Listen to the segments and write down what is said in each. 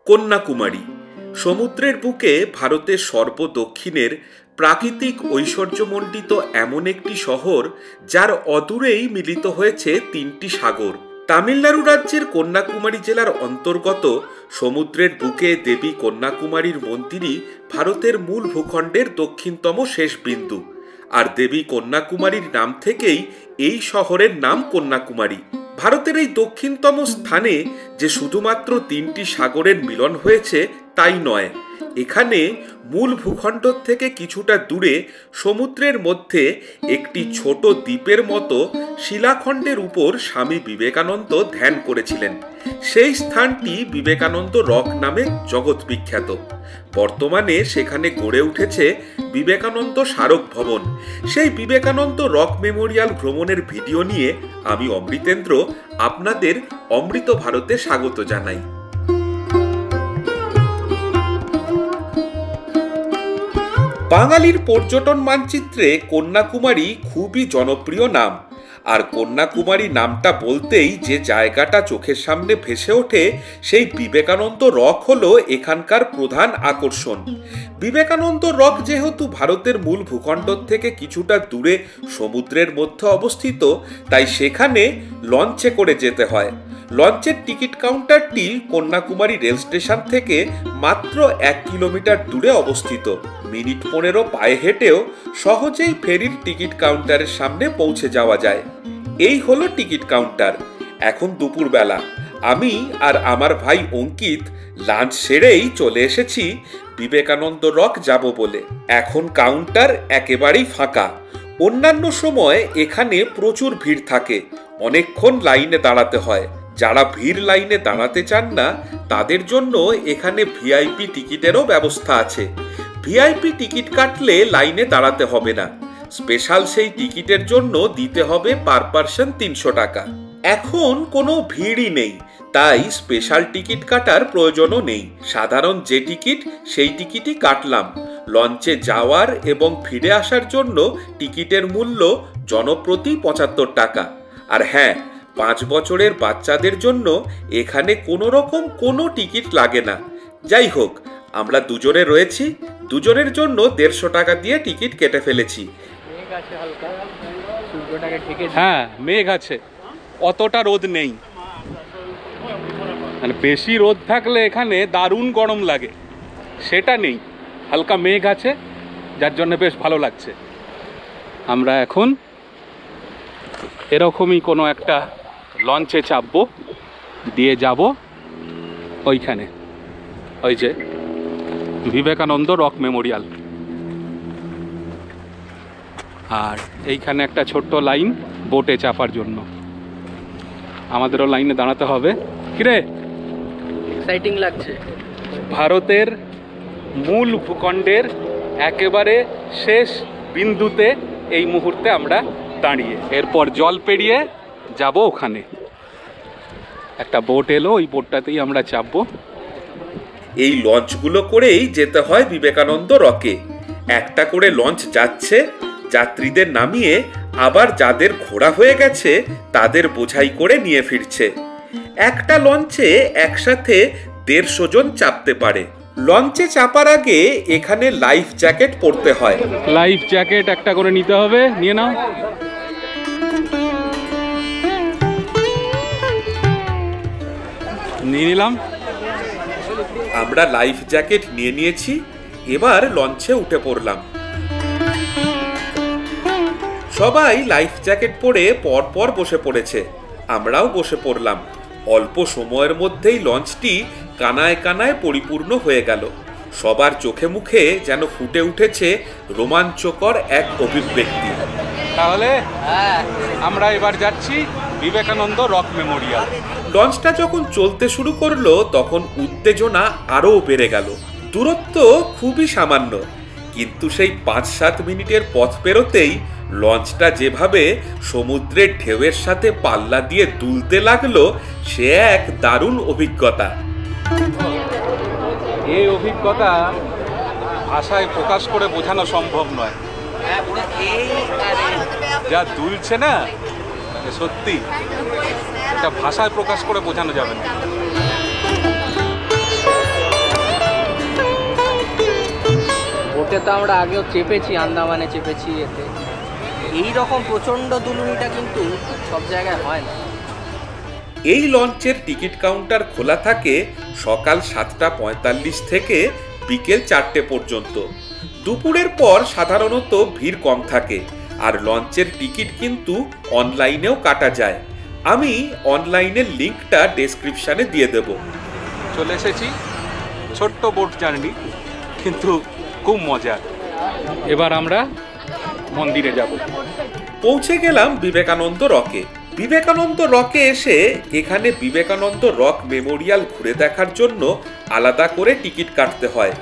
কন্যাকুমারী সমুদ্রের বুকে ভারতের সর্বদক্ষিণের প্রাকৃতিক ঐশ্বর্যমণ্ডিত এমন একটি শহর যার অদূরেই মিলিত হয়েছে তিনটি সাগর। তামিলনাড়ু রাজ্যের কন্যাকুমারী জেলার অন্তর্গত সমুদ্রের বুকে দেবী কন্যাকুমারীর মন্দিরই ভারতের মূল ভূখণ্ডের দক্ষিণতম শেষ বিন্দু। আর দেবী কন্যাকুমারীর নাম থেকেই এই শহরের নাম কন্যাকুমারী। ভারতের এই দক্ষিণতম স্থানে যে শুধুমাত্র তিনটি সাগরের মিলন হয়েছে তাই নয়, এখানে মূল ভূখণ্ড থেকে কিছুটা দূরে সমুদ্রের মধ্যে একটি ছোট দ্বীপের মতো শিলাখণ্ডের উপর স্বামী বিবেকানন্দ ধ্যান করেছিলেন। সেই স্থানটি বিবেকানন্দ রক নামে জগৎ বিখ্যাত। বর্তমানে সেখানে গড়ে উঠেছে বিবেকানন্দ স্মারক ভবন। সেই বিবেকানন্দ রক মেমোরিয়াল ভ্রমণের ভিডিও নিয়ে আমি অমৃতেন্দ্র আপনাদের অমৃত ভারতে স্বাগত জানাই। বাঙালির পর্যটন মানচিত্রে কন্যাকুমারী খুবই জনপ্রিয় নাম। আর কন্যাকুমারী নামটা বলতেই যে জায়গাটা চোখের সামনে ভেসে ওঠে সেই বিবেকানন্দ রক হলো এখানকার প্রধান আকর্ষণ। বিবেকানন্দ রক যেহেতু ভারতের মূল ভূখণ্ড থেকে কিছুটা দূরে সমুদ্রের মধ্যে অবস্থিত, তাই সেখানে লঞ্চে করে যেতে হয়। লঞ্চের টিকিট কাউন্টারটি কন্যাকুমারী রেল স্টেশন থেকে মাত্র 1 কিলোমিটার দূরে অবস্থিত। মিনিট 15 পায়ে হেঁটেও সহজেই ফেরির টিকিট কাউন্টারের সামনে পৌঁছে যাওয়া যায়। এই হলো টিকিট কাউন্টার। এখন দুপুরবেলা আমি আর আমার ভাই অঙ্কিত লাঞ্চ সেরেই চলে এসেছি বিবেকানন্দ রক যাব বলে। এখন কাউন্টার একেবারেই ফাঁকা। অন্যান্য সময় এখানে প্রচুর ভিড় থাকে, অনেকক্ষণ লাইনে দাঁড়াতে হয়। যারা ভিড় লাইনে দাঁড়াতে চান না তাদের জন্য এখানে ভিআইপি টিকিটেরও ব্যবস্থা আছে। ভিআইপি টিকিট কাটলে লাইনে দাঁড়াতে হবে না। স্পেশাল সেই টিকিটের জন্য দিতে হবে পার পার্সন 300 টাকা। এখন কোনো ভিড়ই নেই, তাই স্পেশাল টিকিট কাটার প্রয়োজনও নেই। সাধারণ যে টিকিট সেই টিকিটই কাটলাম। লঞ্চে যাওয়ার এবং ফিরে আসার জন্য টিকিটের মূল্য জনপ্রতি 75 টাকা। আর হ্যাঁ, 5 বছরের বাচ্চাদের জন্য এখানে কোনো রকম কোনো টিকিট লাগে না। যাই হোক, আমরা দুজনে রয়েছি, দুজনের জন্য 150 টাকা দিয়ে টিকিট কেটে ফেলেছি। হ্যাঁ, মেঘ আছে, অতটা রোদ নেই। মানে বেশি রোদ থাকলে এখানে দারুণ গরম লাগে, সেটা নেই। হালকা মেঘ আছে, যার জন্য বেশ ভালো লাগছে। আমরা এখন এরকমই কোনো একটা লঞ্চে চাপবো, দিয়ে যাব ওইখানে, ওই যে বিবেকানন্দ রক মেমোরিয়াল। আর এইখানে একটা ছোট্ট লাইন বোটে চাপার জন্য। আমাদেরও লাইনে দাঁড়াতে হবে। কিরে, এক্সাইটিং লাগছে। ভারতের মূল ভূখণ্ডের একেবারে শেষ বিন্দুতে এই মুহূর্তে আমরা দাঁড়িয়ে। এরপর জল পেরিয়ে যাব ওখানে। একটা বোট এলো, ওই বোটটাতেই আমরা চাপবো। এই লঞ্চগুলো করেই যেতে হয় বিবেকানন্দ রকে। একটা করে লঞ্চ যাচ্ছে, যাত্রীদের নামিয়ে আবার যাদের ঘোড়া হয়ে গেছে তাদের বোঝাই করে নিয়ে ফিরছে। একটা লঞ্চে একসাথে 150 জন চাপতে পারে। লঞ্চে চাপার আগে এখানে লাইফ জ্যাকেট পরতে হয়। লাইফ জ্যাকেট একটা করে নিতে হবে, নিয়ে নাও। নিয়ে নিলাম। আমরা লাইফ জ্যাকেট নিয়ে নিয়েছি, এবার লঞ্চে উঠে পড়লাম। সবাই লাইফ জ্যাকেট পরে পরপর বসে পড়েছে, আমরাও বসে পড়লাম। অল্প সময়ের মধ্যেই লঞ্চটি কানায় কানায় পরিপূর্ণ হয়ে গেল। সবার চোখে মুখে যেন ফুটে উঠেছে রোমাঞ্চকর এক অভিব্যক্তি। তাহলে আমরা এবার যাচ্ছি বিবেকানন্দ রক মেমোরিয়াল। লঞ্চটা যখন চলতে শুরু করলো তখন উত্তেজনা আরও বেড়ে গেল। দূরত্ব খুবই সামান্য, কিন্তু সেই 5-7 মিনিটের পথ পেরোতেই লঞ্চটা যেভাবে সমুদ্রের ঢেউয়ের সাথে পাল্লা দিয়ে দুলতে লাগলো, সে এক দারুণ অভিজ্ঞতা। এই অভিজ্ঞতা ভাষায় প্রকাশ করে বোঝানো সম্ভব নয়। যা দুলছে না, সত্যি এটা ভাষায় প্রকাশ করে বোঝানো যাবে না। লঞ্চে তো আমরা আগেও চেপেছি, আন্দামানে চেপেছি, এতে এই রকম প্রচণ্ড দুলুনিটা কিন্তু সব জায়গায় হয় না। এই লঞ্চের টিকিট কাউন্টার খোলা থাকে সকাল 7:45 থেকে বিকেল 4টে পর্যন্ত। দুপুরের পর সাধারণত ভিড় কম থাকে, আর লঞ্চের টিকিট কিন্তু অনলাইনেও কাটা যায়। আমি অনলাইনের লিঙ্কটা ডেসক্রিপশানে দিয়ে দেব। চলে এসেছি, ছোট্ট বোট জার্নি, কিন্তু খুব মজার। এবার আমরা মন্দিরে যাব। পৌঁছে গেলাম বিবেকানন্দ রকে। বিবেকানন্দ রকে এসে এখানে বিবেকানন্দ রক মেমোরিয়াল ঘুরে দেখার জন্য আলাদা করে টিকিট কাটতে হয়।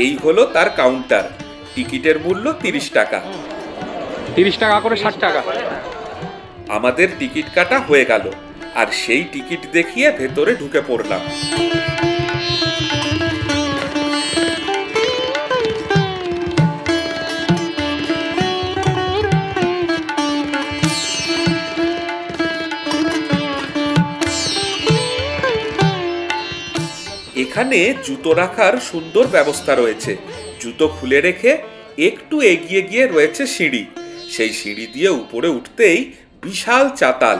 এই হলো তার কাউন্টার। টিকিটের মূল্য 30 টাকা। 30 টাকা করে 60 টাকা। আমাদের টিকিট কাটা হয়ে গেল, আর সেই টিকিট দেখিয়ে ভেতরে ঢুকে পড়লাম। এখানে জুতো রাখার সুন্দর ব্যবস্থা রয়েছে। জুতো খুলে রেখে একটু এগিয়ে গিয়ে রয়েছে সিঁড়ি। সেই সিঁড়ি দিয়ে উপরে উঠতেই বিশাল চাতাল,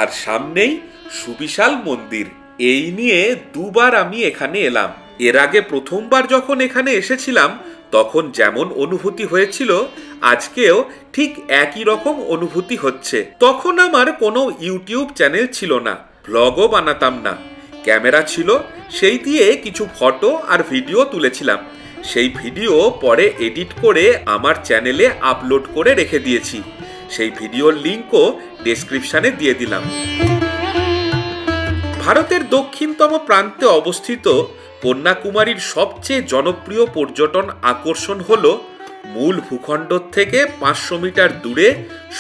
আর সামনেই সুবিশাল মন্দির। এই নিয়ে দুবার আমি এখানে এলাম। এর আগে প্রথমবার যখন এখানে এসেছিলাম তখন যেমন অনুভূতি হয়েছিল, আজকেও ঠিক একই রকম অনুভূতি হচ্ছে। তখন আমার কোনো ইউটিউব চ্যানেল ছিল না, ব্লগও বানাতাম না। ক্যামেরা ছিল, সেই দিয়ে কিছু ফটো আর ভিডিও তুলেছিলাম। সেই ভিডিও পরে এডিট করে আমার চ্যানেলে আপলোড করে রেখে দিয়েছি। সেই ভিডিওর লিঙ্কও ডেসক্রিপশানে দিয়ে দিলাম। ভারতের দক্ষিণতম প্রান্তে অবস্থিত কন্যাকুমারীর সবচেয়ে জনপ্রিয় পর্যটন আকর্ষণ হল মূল ভূখণ্ড থেকে 500 মিটার দূরে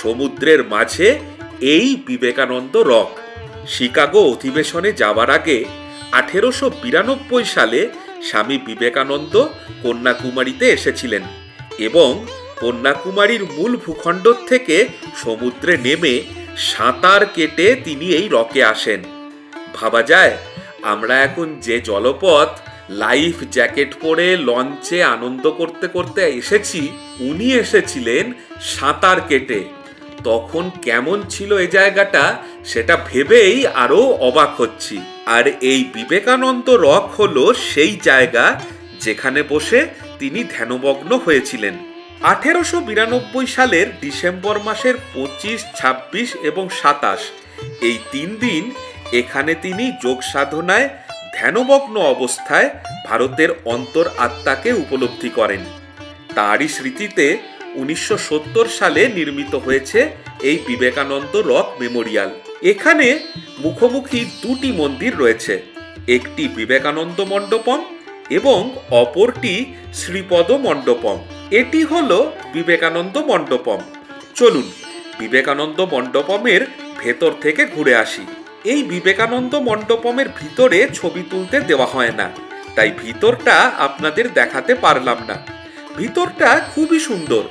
সমুদ্রের মাঝে এই বিবেকানন্দ রক। শিকাগো অধিবেশনে যাওয়ার আগে 1892 সালে স্বামী বিবেকানন্দ কন্যাকুমারীতে এসেছিলেন এবং কন্যাকুমারীর মূল ভূখণ্ড থেকে সমুদ্রে নেমে সাঁতার কেটে তিনি এই রকে আসেন। ভাবা যায়, আমরা এখন যে জলপথ লাইফ জ্যাকেট পরে লঞ্চে আনন্দ করতে করতে এসেছি, উনি এসেছিলেন সাঁতার কেটে। তখন কেমন ছিল এই জায়গাটা সেটা ভেবেই আরো অবাক হচ্ছি। আর এই বিবেকানন্দ রক হলো সেই জায়গা যেখানে বসে তিনি ধ্যানমগ্ন হয়েছিলেন। 1892 সালের ডিসেম্বর মাসের 25, 26 এবং 27 এই 3 দিন এখানে তিনি যোগ সাধনায় ধ্যানমগ্ন অবস্থায় ভারতের অন্তর আত্মাকে উপলব্ধি করেন। তারই স্মৃতিতে 1970 সালে নির্মিত হয়েছে এই বিবেকানন্দ রক মেমোরিয়াল। এখানে মুখোমুখি 2টি মন্দির রয়েছে, একটি বিবেকানন্দ মণ্ডপম এবং অপরটি শ্রীপদ মণ্ডপম। এটি হলো বিবেকানন্দ মণ্ডপম। চলুন বিবেকানন্দ মণ্ডপমের ভেতর থেকে ঘুরে আসি। এই বিবেকানন্দ মণ্ডপমের ভিতরে ছবি তুলতে দেওয়া হয় না, তাই ভিতরটা আপনাদের দেখাতে পারলাম না। ভিতরটা খুবই সুন্দর।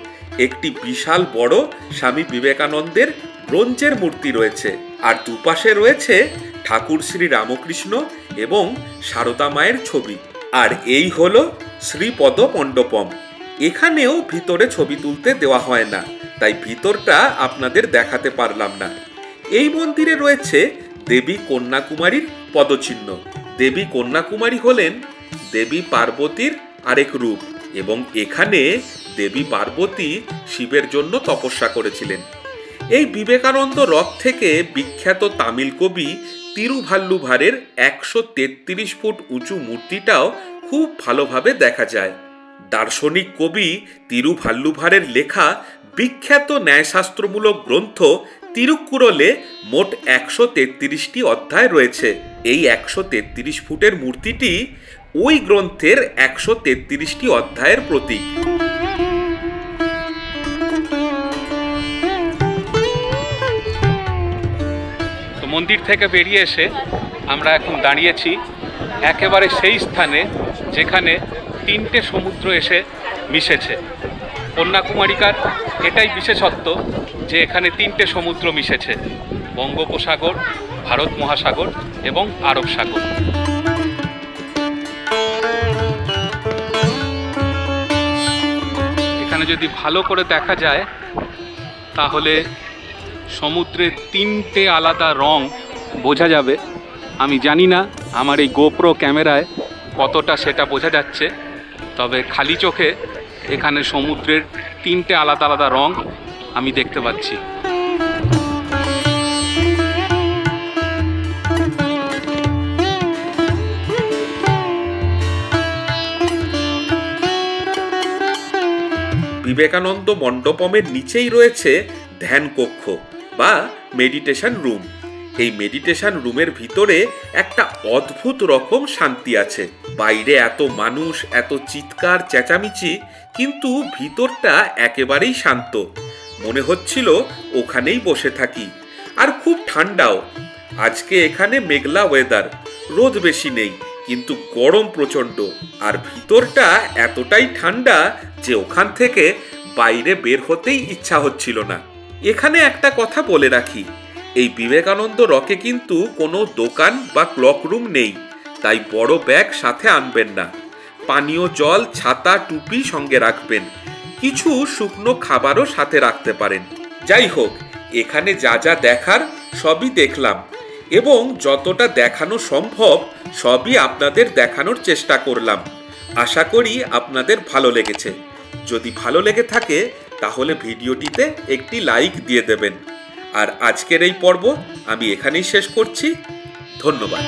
একটি বিশাল বড় স্বামী বিবেকানন্দের ব্রোঞ্জের মূর্তি রয়েছে, আর দুপাশে রয়েছে ঠাকুর শ্রী রামকৃষ্ণ এবং সারদা মায়ের ছবি। আর এই হলো শ্রীপদ মণ্ডপম। এখানেও ভিতরে ছবি তুলতে দেওয়া হয় না, তাই ভিতরটা আপনাদের দেখাতে পারলাম না। এই মন্দিরে রয়েছে দেবী কন্যাকুমারীর পদচিহ্ন। দেবী কন্যাকুমারী হলেন দেবী পার্বতীর আরেক রূপ, এবং এখানে দেবী পার্বতী শিবের জন্য তপস্যা করেছিলেন। এই বিবেকানন্দ রক থেকে বিখ্যাত তামিল কবি তিরুভাল্লুভারের 133 ফুট উঁচু মূর্তিটাও খুব ভালোভাবে দেখা যায়। দার্শনিক কবি তিরুভাল্লুভারের লেখা বিখ্যাত ন্যায়শাস্ত্রমূলক গ্রন্থ তিরুকুরলে মোট 133টি অধ্যায় রয়েছে। এই 133 ফুটের মূর্তিটি ওই গ্রন্থের 133টি অধ্যায়ের প্রতীক। তো মন্দির থেকে বেরিয়ে এসে আমরা এখন দাঁড়িয়েছি একেবারে সেই স্থানে যেখানে 3টে সমুদ্র এসে মিশেছে। কন্যাকুমারিকার এটাই বিশেষত্ব যে এখানে 3টে সমুদ্র মিশেছে, বঙ্গোপসাগর, ভারত মহাসাগর এবং আরব সাগর। যদি ভালো করে দেখা যায় তাহলে সমুদ্রের 3টে আলাদা রং বোঝা যাবে। আমি জানি না আমার এই গোপ্রো ক্যামেরায় কতটা সেটা বোঝা যাচ্ছে, তবে খালি চোখে এখানে সমুদ্রের 3টে আলাদা আলাদা রং আমি দেখতে পাচ্ছি। বিবেকানন্দ মণ্ডপমের নিচেই রয়েছে ধ্যান কক্ষ বা মেডিটেশন রুম। এই মেডিটেশন রুমের ভিতরে একটা অদ্ভুত রকম শান্তি আছে। বাইরে এত মানুষ, এত চিৎকার চেঁচামেচি, কিন্তু ভিতরটা একেবারেই শান্ত। মনে হচ্ছিল ওখানেই বসে থাকি। আর খুব ঠান্ডাও। আজকে এখানে মেঘলা ওয়েদার, রোদ বেশি নেই, কিন্তু গরম প্রচণ্ড। আর ভিতরটা এতটাই ঠান্ডা যে ওখান থেকে বাইরে বের হতেই ইচ্ছা হচ্ছিল না। এখানে একটা কথা বলে রাখি, এই বিবেকানন্দ রকে কিন্তু কোনো দোকান বা ক্লক রুম নেই, তাই বড় ব্যাগ সাথে আনবেন না। পানীয় জল, ছাতা, টুপি সঙ্গে রাখবেন। কিছু শুকনো খাবারও সাথে রাখতে পারেন। যাই হোক, এখানে যা যা দেখার সবই দেখলাম এবং যতটা দেখানো সম্ভব সবই আপনাদের দেখানোর চেষ্টা করলাম। আশা করি আপনাদের ভালো লেগেছে। যদি ভালো লেগে থাকে তাহলে ভিডিওটিতে একটি লাইক দিয়ে দেবেন। আর আজকের এই পর্ব আমি এখানেই শেষ করছি। ধন্যবাদ।